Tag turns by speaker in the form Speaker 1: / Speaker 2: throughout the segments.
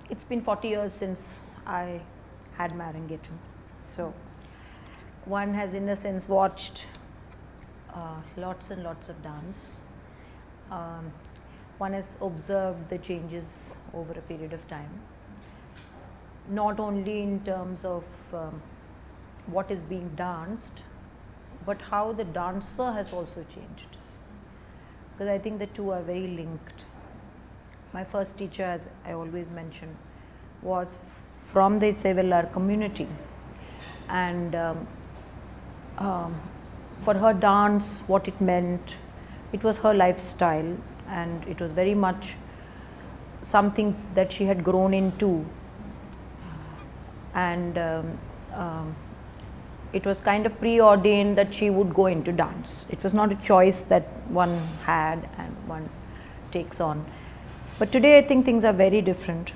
Speaker 1: It's been 40 years since I had Marangettum. So one has in a sense watched lots and lots of dance. One has observed the changes over a period of time, not only in terms of what is being danced, but how the dancer has also changed, because I think the two are very linked. My first teacher, as I always mention, was from the Sevelar community, and for her dance, what it meant, it was her lifestyle, and it was very much something that she had grown into, and it was kind of preordained that she would go into dance. It was not a choice that one had and one takes on. But today I think things are very different,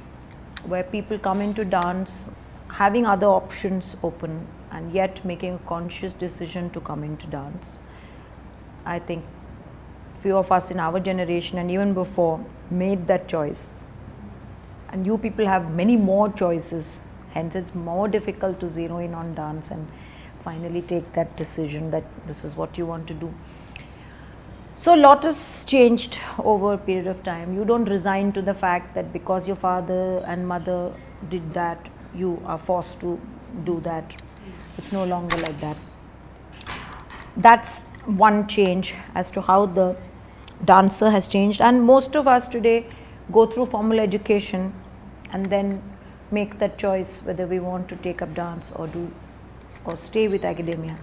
Speaker 1: where people come into dance having other options open and yet making a conscious decision to come into dance. I think few of us in our generation and even before made that choice, and you people have many more choices, hence it's more difficult to zero in on dance and finally take that decision that this is what you want to do. So a lot has changed over a period of time. You don't resign to the fact that because your father and mother did that, you are forced to do that. It's no longer like that. That's one change as to how the dancer has changed, and most of us today go through formal education and then make that choice whether we want to take up dance or stay with academia.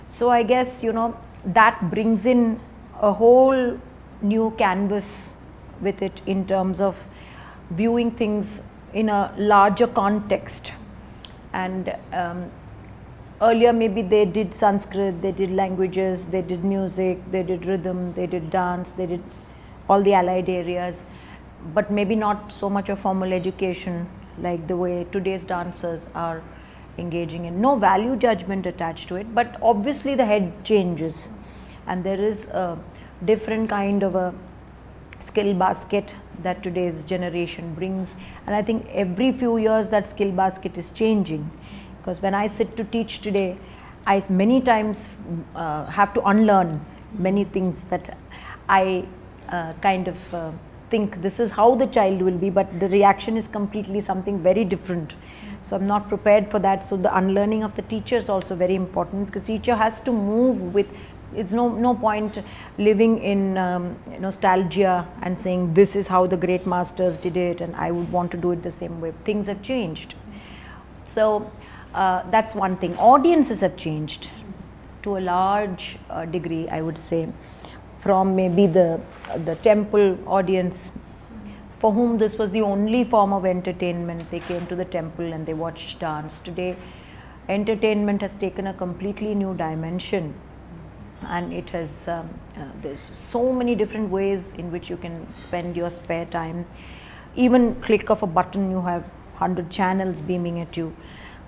Speaker 1: So I guess, you know, that brings in a whole new canvas with it in terms of viewing things in a larger context. And earlier maybe they did Sanskrit, they did languages, they did music, they did rhythm, they did dance, they did all the allied areas, but maybe not so much of formal education like the way today's dancers are engaging in. No value judgment attached to it, but obviously the head changes and there is a different kind of a skill basket that today's generation brings, and I think every few years that skill basket is changing, because when I sit to teach today, I many times have to unlearn many things that I think this is how the child will be, but the reaction is completely something very different. So I'm not prepared for that. So the unlearning of the teacher is also very important, because teacher has to move with, it's no point living in nostalgia and saying this is how the great masters did it and I would want to do it the same way. Things have changed. So that's one thing. Audiences have changed to a large degree, I would say, from maybe the temple audience, for whom this was the only form of entertainment. They came to the temple and they watched dance. Today, entertainment has taken a completely new dimension, and it has, there's so many different ways in which you can spend your spare time. Even click of a button, you have 100 channels beaming at you.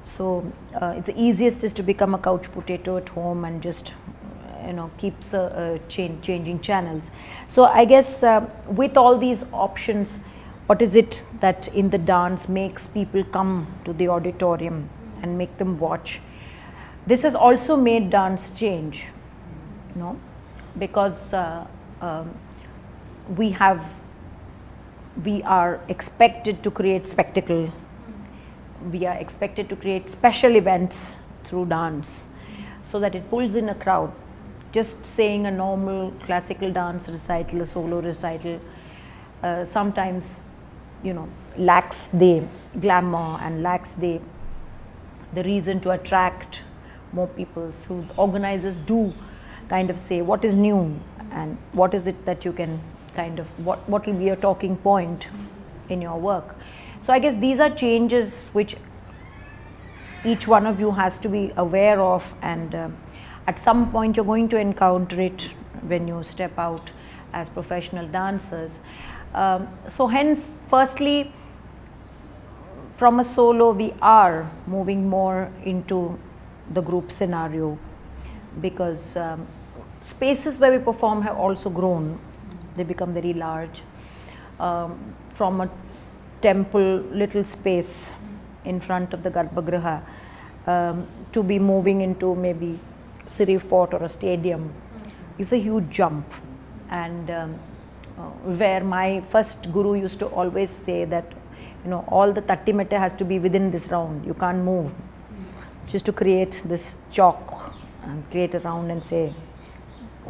Speaker 1: So it's the easiest is to become a couch potato at home and just keeps changing channels. So I guess with all these options, what is it that in the dance makes people come to the auditorium and make them watch? This has also made dance change, because we are expected to create spectacle. We are expected to create special events through dance so that it pulls in a crowd. Just saying a normal classical dance recital, a solo recital, sometimes, lacks the glamour and lacks the reason to attract more people. So organizers do kind of say what is new and what is it that you can what will be a talking point in your work. So I guess these are changes which each one of you has to be aware of, and at some point you're going to encounter it when you step out as professional dancers. So hence, firstly, from a solo we are moving more into the group scenario, because spaces where we perform have also grown. They become very large. From a temple little space in front of the Garbhagriha to be moving into maybe Siri Fort or a stadium is a huge jump. And where my first guru used to always say that, you know, all the 30 meter has to be within this round, you can't move. Just to create this chalk and create a round and say,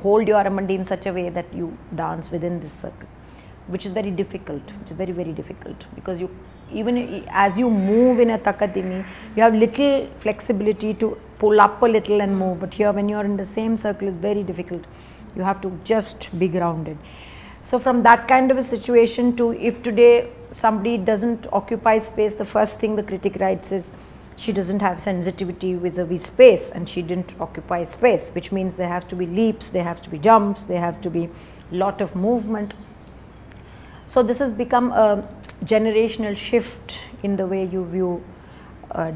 Speaker 1: hold your Aramandi in such a way that you dance within this circle, which is very difficult, which is very, very difficult, because you, even as you move in a Takadimi, you have little flexibility to pull up a little and move, but here when you are in the same circle, it's very difficult. You have to just be grounded. So from that kind of a situation to, if today somebody doesn't occupy space, the first thing the critic writes is, she doesn't have sensitivity vis-a-vis space and she didn't occupy space, which means there have to be leaps, there have to be jumps, there have to be lot of movement. So this has become a generational shift in the way you view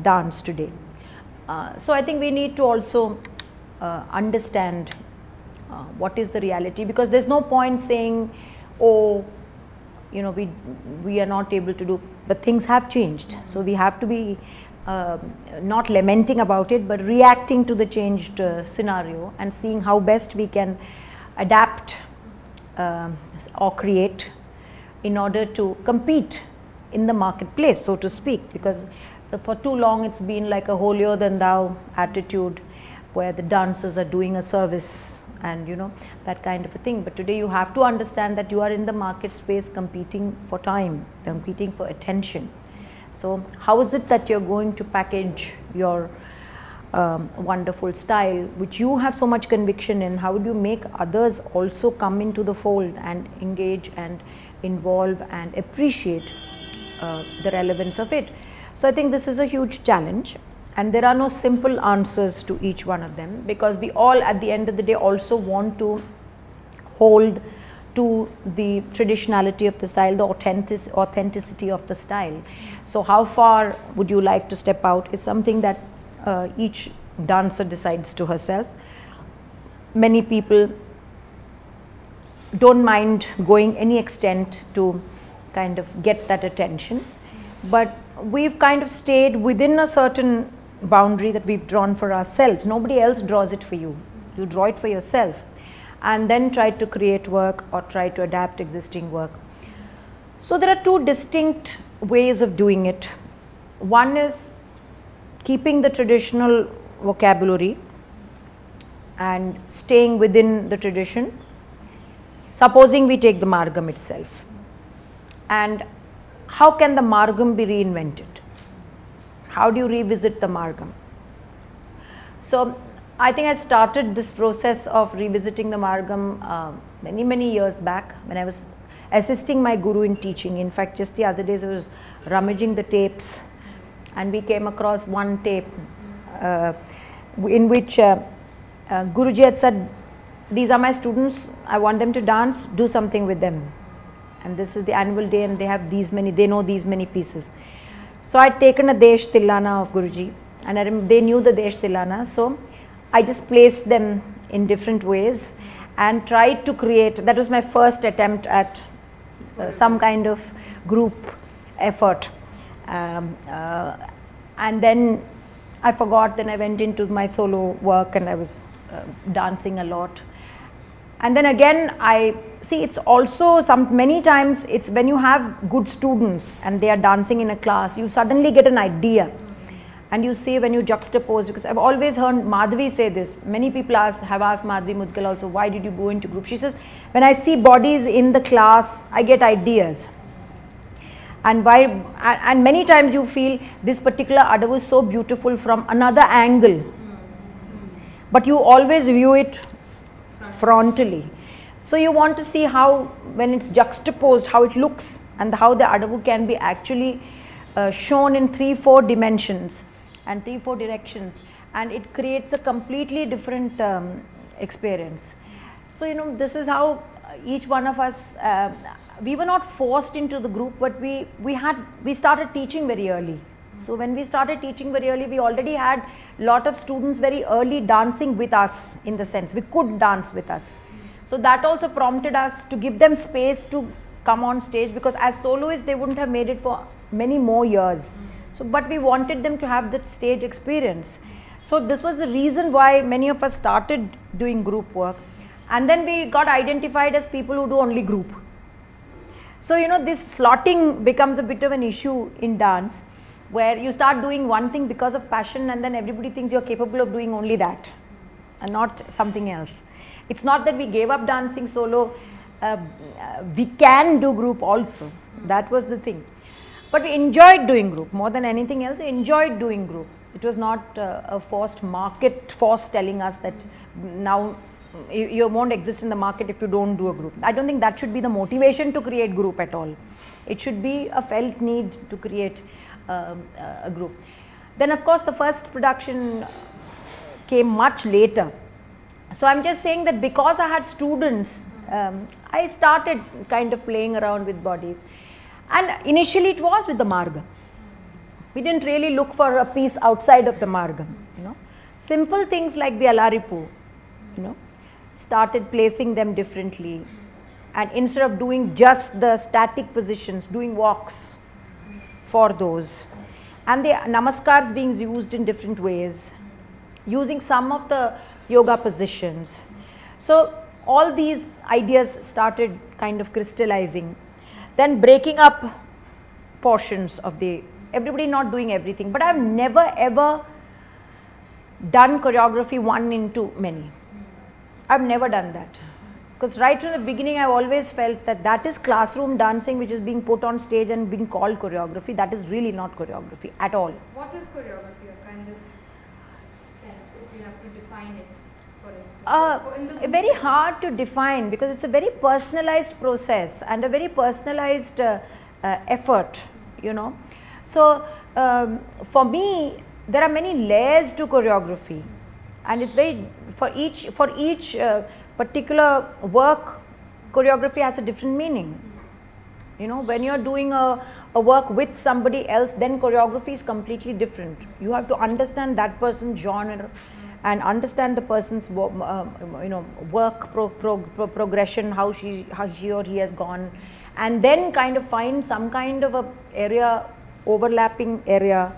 Speaker 1: dance today. So I think we need to also understand what is the reality, because there's no point saying, oh, you know, we are not able to do, but things have changed. So we have to be not lamenting about it, but reacting to the changed scenario and seeing how best we can adapt or create in order to compete in the marketplace, so to speak, because for too long it's been like a holier than thou attitude where the dancers are doing a service and, you know, that kind of a thing. But today you have to understand that you are in the market space competing for time, competing for attention. So how is it that you're going to package your wonderful style, which you have so much conviction in? How would you make others also come into the fold and engage and involve and appreciate the relevance of it? So I think this is a huge challenge, and there are no simple answers to each one of them, because we all at the end of the day also want to hold to the traditionality of the style, the authenticity of the style. So how far would you like to step out is something that each dancer decides to herself. Many people don't mind going any extent to kind of get that attention, but we've kind of stayed within a certain boundary that we've drawn for ourselves. Nobody else draws it for you. You draw it for yourself, and then try to create work or try to adapt existing work. So there are two distinct ways of doing it. One is keeping the traditional vocabulary and staying within the tradition. Supposing we take the Margam itself, and how can the Margam be reinvented? How do you revisit the Margam? So I think I started this process of revisiting the Margam many years back when I was assisting my guru in teaching. In fact, just the other days I was rummaging the tapes, and we came across one tape in which Guruji had said, these are my students, I want them to dance, do something with them. And this is the annual day and they have these many, they know these many pieces. So I had taken a Desh Tilana of Guruji, and they knew the Desh Tilana. So I just placed them in different ways and tried to create, that was my first attempt at some kind of group effort. And then I forgot, then I went into my solo work and I was dancing a lot. And then again, I see it's also many times it's when you have good students and they are dancing in a class, you suddenly get an idea. And you see when you juxtapose, because I've always heard Madhavi say this, many people have asked Madhavi Mudgal also, why did you go into group? She says, when I see bodies in the class, I get ideas. And many times you feel this particular adavu is so beautiful from another angle, but you always view it frontally. So you want to see how, when it's juxtaposed, how it looks and how the adavu can be actually shown in 3-4 dimensions and 3-4 directions, and it creates a completely different experience. So, you know, this is how each one of us, we were not forced into the group, but we started teaching very early. So when we started teaching very early, we already had a lot of students very early dancing with us, in the sense we could dance with us. So that also prompted us to give them space to come on stage, because as soloists they wouldn't have made it for many more years. So but we wanted them to have that stage experience. So this was the reason why many of us started doing group work, and then we got identified as people who do only group. So you know, this slotting becomes a bit of an issue in dance, where you start doing one thing because of passion, and then everybody thinks you're capable of doing only that and not something else. It's not that we gave up dancing solo, we can do group also, that was the thing. But we enjoyed doing group more than anything else. We enjoyed doing group. It was not a forced market force telling us that now you won't exist in the market if you don't do a group. I don't think that should be the motivation to create group at all. It should be a felt need to create a group. Then of course the first production came much later. So I'm just saying that because I had students, I started kind of playing around with bodies. And initially it was with the marga. We didn't really look for a piece outside of the marga, you know. Simple things like the alaripu, you know, started placing them differently, and instead of doing just the static positions, doing walks for those, and the namaskars being used in different ways, using some of the yoga positions. So all these ideas started kind of crystallizing. Then breaking up portions of the, everybody not doing everything, but I've never ever done choreography one into many. I've never done that, because right from the beginning I've always felt that that is classroom dancing which is being put on stage and being called choreography. That is really not choreography at all.
Speaker 2: What is choreography, in this sense, if you have to define it, for instance?
Speaker 1: Very hard to define, because it's a very personalized process and a very personalized effort, you know. So for me there are many layers to choreography, and it's very, for each particular work, choreography has a different meaning. You know, when you're doing a work with somebody else, then choreography is completely different. You have to understand that person's genre and understand the person's you know, work progression, how she or he has gone, and then kind of find some kind of a area, overlapping area,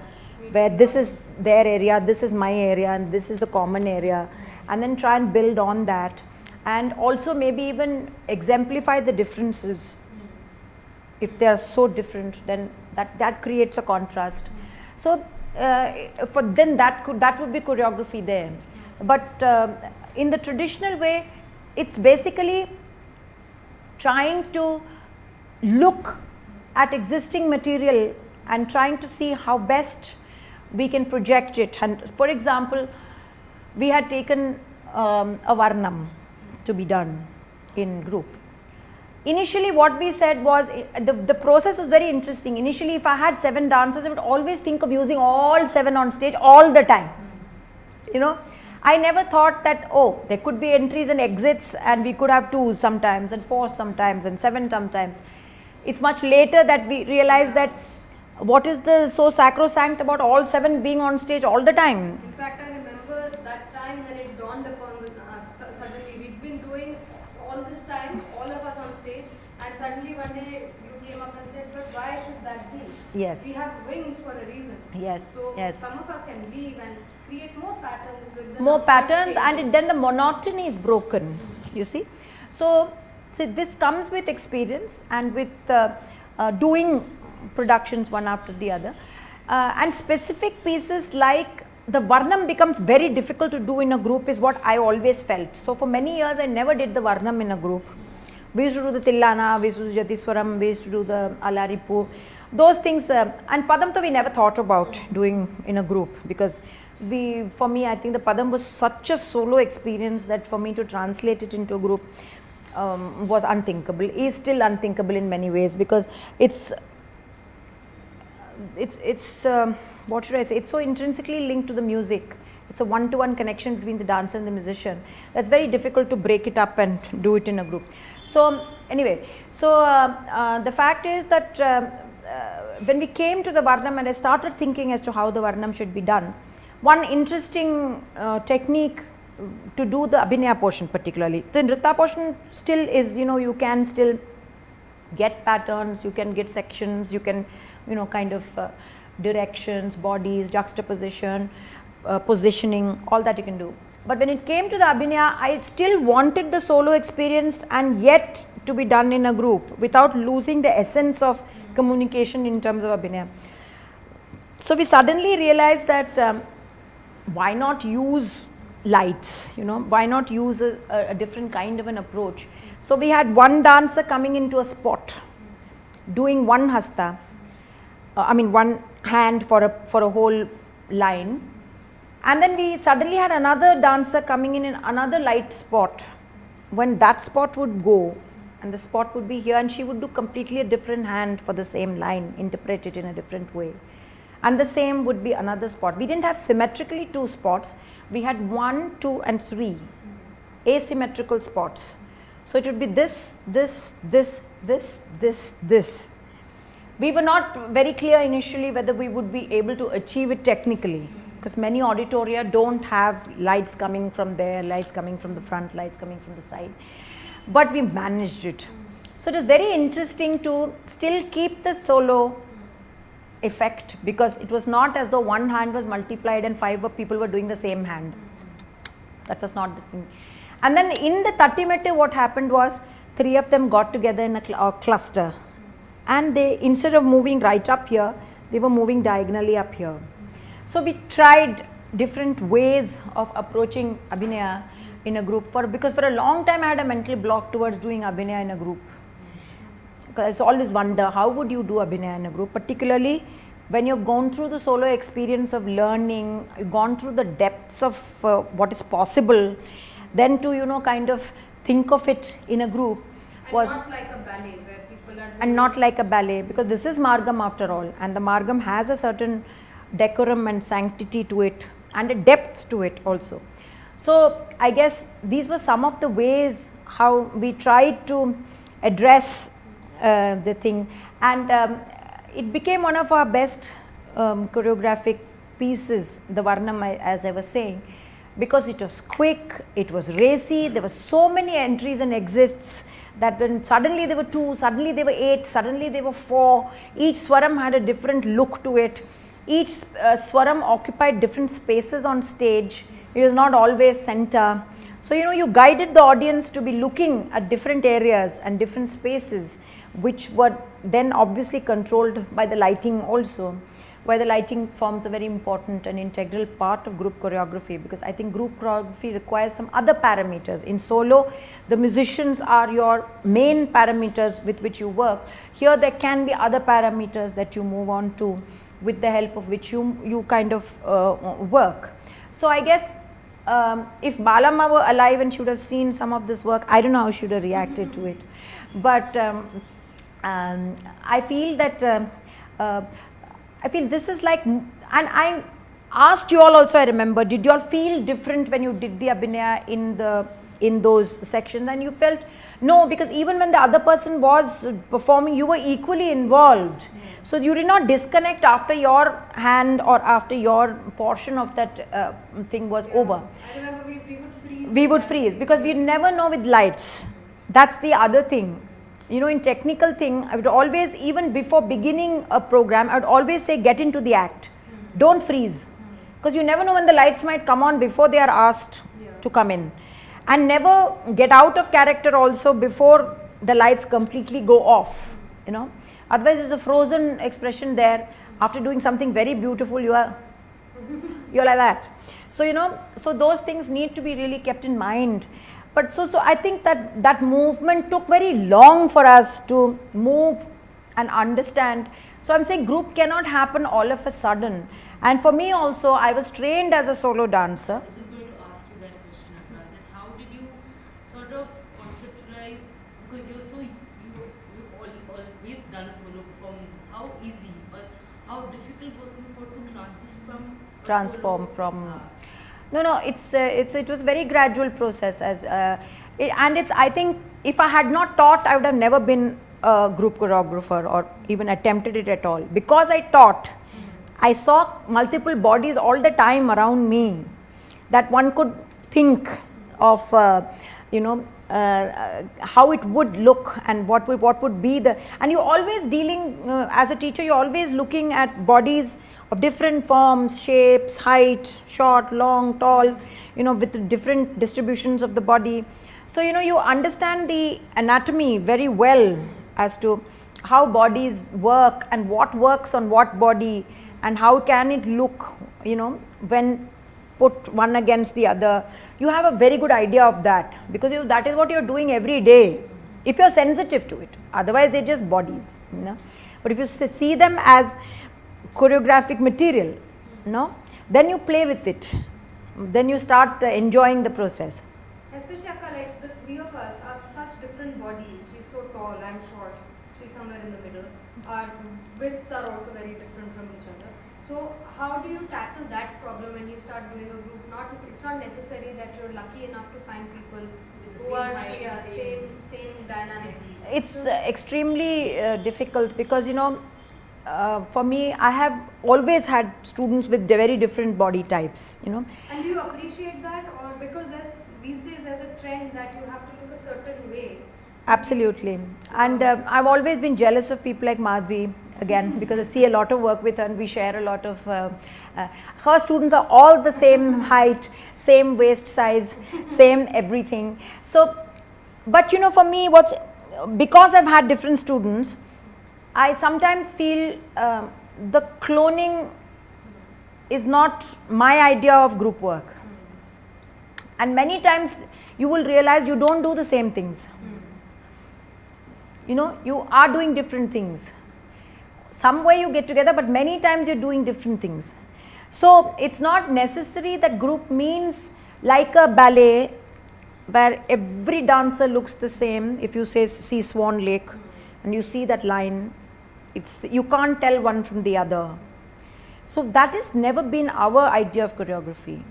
Speaker 1: where this is their area, this is my area, and this is the common area, and then try and build on that, and also maybe even exemplify the differences. If they are so different, then that creates a contrast. So for then that would be choreography there. But in the traditional way, it's basically trying to look at existing material and trying to see how best we can project it. And for example, we had taken a varnam to be done in group. Initially what we said was, the process was very interesting. Initially if I had 7 dancers, I would always think of using all 7 on stage all the time. You know, I never thought that, oh, there could be entries and exits and we could have 2 sometimes and 4 sometimes and 7 sometimes. It's much later that we realized that what is the so sacrosanct about all 7 being on stage all the time?
Speaker 2: In fact, I remember that time when it dawned upon us, suddenly we'd been doing all this time, all of us on stage, and suddenly one day you came up and said, but why should that be?
Speaker 1: Yes.
Speaker 2: We have wings for a reason.
Speaker 1: Yes.
Speaker 2: So
Speaker 1: yes.
Speaker 2: Some of us can leave and create more patterns with the
Speaker 1: more patterns, and then the monotony is broken, you see. So this comes with experience and with doing productions one after the other, and specific pieces like the varnam becomes very difficult to do in a group is what I always felt. So for many years I never did the varnam in a group. We used to do the tillana, we used to do jatiswaram, we used to do the alaripu, those things, and padam to we never thought about doing in a group, because for me I think the padam was such a solo experience that for me to translate it into a group was unthinkable, is still unthinkable in many ways, because it's what should I say, it's so intrinsically linked to the music. It's a one-to-one connection between the dancer and the musician. That's very difficult to break it up and do it in a group. So anyway, so the fact is that when we came to the Varnam and I started thinking as to how the Varnam should be done, one interesting technique to do the Abhinaya portion particularly. The Nritta portion still is, you can still get patterns, you can get sections, you can, kind of directions, bodies, juxtaposition, positioning, all that you can do. But when it came to the Abhinaya, I still wanted the solo experience and yet to be done in a group without losing the essence of communication in terms of Abhinaya. So we suddenly realized that why not use lights, why not use a different kind of an approach. So we had one dancer coming into a spot, doing one hasta, one hand for a whole line, and then we suddenly had another dancer coming in another light spot. When that spot would go, and the spot would be here, and she would do completely a different hand for the same line, interpret it in a different way. And the same would be another spot. We didn't have symmetrically 2 spots, we had 1, 2 and 3 asymmetrical spots. So it would be this, this, this, this, this, this. We were not very clear initially whether we would be able to achieve it technically, because many auditoria don't have lights coming from there, lights coming from the front, lights coming from the side, but we managed it. So it was very interesting to still keep the solo effect, because it was not as though one hand was multiplied and 5 people were doing the same hand. That was not the thing. And then in the Tattimette, what happened was 3 of them got together in a cluster, and they, instead of moving right up here, they were moving diagonally up here. So we tried different ways of approaching Abhinaya in a group, because for a long time I had a mental block towards doing Abhinaya in a group. Because I always wonder, how would you do Abhinaya in a group, particularly when you've gone through the solo experience of learning, you've gone through the depths of what is possible, then to kind of think of it in a group was
Speaker 2: not like a ballet where people are
Speaker 1: and not like a ballet, because this is Margam after all, and the Margam has a certain decorum and sanctity to it and a depth to it also. So I guess these were some of the ways how we tried to address the thing, and it became one of our best choreographic pieces, the Varnam, as I was saying, because it was quick, it was racy, there were so many entries and exits that when suddenly there were 2, suddenly there were 8, suddenly there were 4, each swaram had a different look to it, each swaram occupied different spaces on stage, it was not always center. So you guided the audience to be looking at different areas and different spaces, which were then obviously controlled by the lighting also, where the lighting forms a very important and integral part of group choreography, because I think group choreography requires some other parameters. In solo, the musicians are your main parameters with which you work. Here there can be other parameters that you move on to, with the help of which you kind of work. So I guess if Balamma were alive and she would have seen some of this work, I don't know how she would have reacted to it. But I feel that I feel this is like, and I asked you all also, I remember, did you all feel different when you did the Abhinaya in those sections? And you felt no, because even when the other person was performing, you were equally involved. So you did not disconnect after your hand or after your portion of that thing was over.
Speaker 2: I remember we would freeze.
Speaker 1: We would freeze because we never know with lights. That's the other thing. In technical thing, I would always, even before beginning a program, I would always say get into the act. Don't freeze, because you never know when the lights might come on before they are asked to come in. And never get out of character also before the lights completely go off, Otherwise there's a frozen expression there. After doing something very beautiful, you're like that. So, so those things need to be really kept in mind. But so I think that movement took very long for us to move and understand. So I'm saying group cannot happen all of a sudden. And for me also, I was trained as a solo dancer.
Speaker 3: I was just going to ask you that question about that. How did you sort of conceptualize, because you've always done solo performances, how easy or how difficult was it for to
Speaker 1: transform from No, it was very gradual process, I think if I had not taught, I would have never been a group choreographer or even attempted it at all. Because I taught, I saw multiple bodies all the time around me that one could think of, you know, how it would look and what would be the, and you always dealing as a teacher, you're always looking at bodies of different forms, shapes, height, short, long, tall, you know, with different distributions of the body. So, you know, you understand the anatomy very well as to how bodies work and what works on what body and how can it look, you know, when put one against the other. You have a very good idea of that because that is what you're doing every day if you're sensitive to it. Otherwise they're just bodies, you know. But if you see them as choreographic material, no, then you play with it, then you start enjoying the process.
Speaker 2: Especially Akka, like the three of us are such different bodies. She's so tall, I'm short, she's somewhere in the middle. Our widths are also very different from each other. So how do you tackle that problem when you start doing a group? It's not necessary that you're lucky enough to find people who are same dynamics.
Speaker 1: It's extremely difficult because, you know, for me, I have always had students with very different body types, you know.
Speaker 2: And do you appreciate that, or because these days there's a trend that you have to look a certain way?
Speaker 1: Absolutely. And I've always been jealous of people like Madhvi, again, because I see a lot of work with her and we share a lot of, her students are all the same height, same waist size, same everything. So, but you know, for me, because I've had different students, I sometimes feel the cloning is not my idea of group work. And many times you will realize you don't do the same things. You know, you are doing different things. Some way you get together, but many times you're doing different things. So it's not necessary that group means like a ballet where every dancer looks the same. If you see Swan Lake and you see that line, you can't tell one from the other. So that has never been our idea of choreography,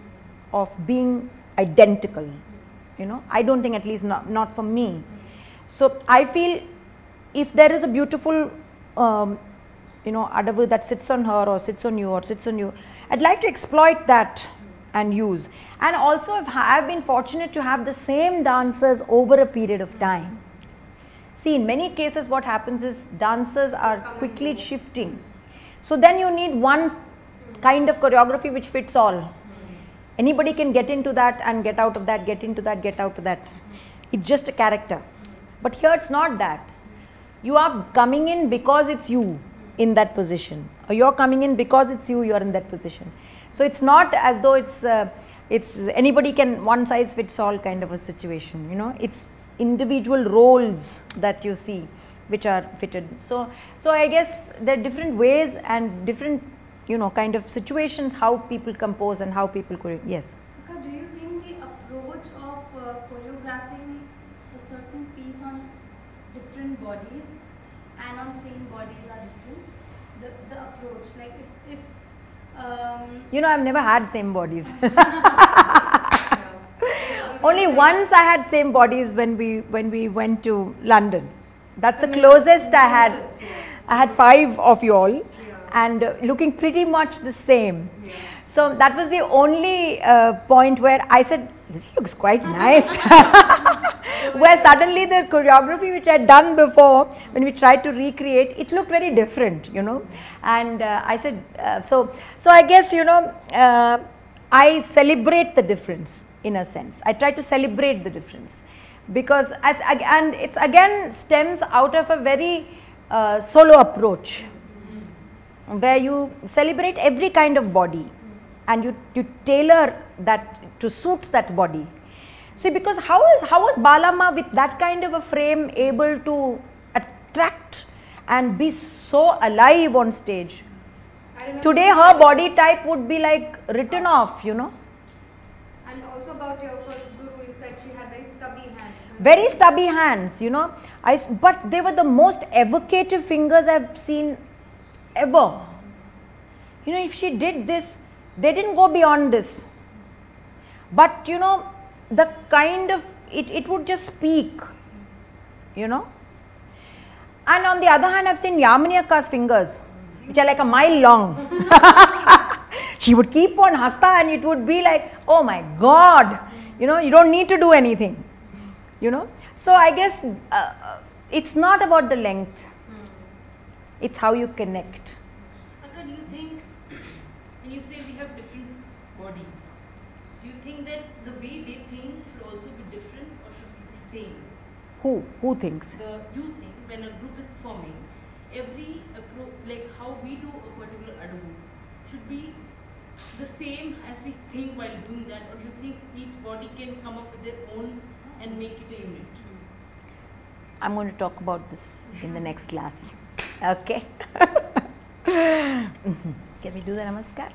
Speaker 1: of being identical. You know, I don't think, at least not for me. So I feel if there is a beautiful you know, adavu that sits on her or sits on you or sits on you, I'd like to exploit that and use. And also I've been fortunate to have the same dancers over a period of time. See, in many cases what happens is dancers are quickly shifting. So then you need one kind of choreography which fits all. Anybody can get into that and get out of that, get into that, get out of that. It's just a character. But here it's not that. You are coming in because it's you in that position, or you're coming in because it's you, you're in that position. So it's not as though it's anybody can, one size fits all kind of a situation, you know. It's individual roles that you see which are fitted. So I guess there are different ways and different, you know, kind of situations how people compose and how people choreograph. Yes.
Speaker 4: Do you think the approach of choreographing a certain piece on different bodies and on same bodies are different? The approach, like if
Speaker 1: you know, I've never had same bodies. Only once I had same bodies when we went to London. That's the closest I had. I had 5 of you all, and looking pretty much the same. So that was the only point where I said, this looks quite nice. Where suddenly the choreography which I had done before, when we tried to recreate, it looked very different, you know. And I said, so I guess, you know, I celebrate the difference in a sense. I try to celebrate the difference because, and it's again stems out of a very solo approach where you celebrate every kind of body and you tailor that to suit that body. See, because how was Balama with that kind of a frame able to attract and be so alive on stage? Today her body type would be like written off, you know.
Speaker 2: And also about your first guru, you said she had very stubby hands.
Speaker 1: Very stubby hands, you know. But they were the most evocative fingers I've seen ever. You know, if she did this, they didn't go beyond this. But you know, the kind of, it would just speak, you know. And on the other hand, I've seen Yamini Akka's fingers, which are like a mile long. She would keep on hasta and it would be like, oh my God, you know, you don't need to do anything, you know. So I guess it's not about the length, it's how you connect.
Speaker 3: Akka, do you think, when you say we have different bodies, do you think that the way they think should also be different or should be the same?
Speaker 1: Who thinks?
Speaker 3: You think when a group is performing, every approach, like how we do a particular adu, should be the same as we think while doing that, or do you think each body can come up with their own and make it a unit?
Speaker 1: I'm going to talk about this in the next class. Okay. Can we do the namaskar?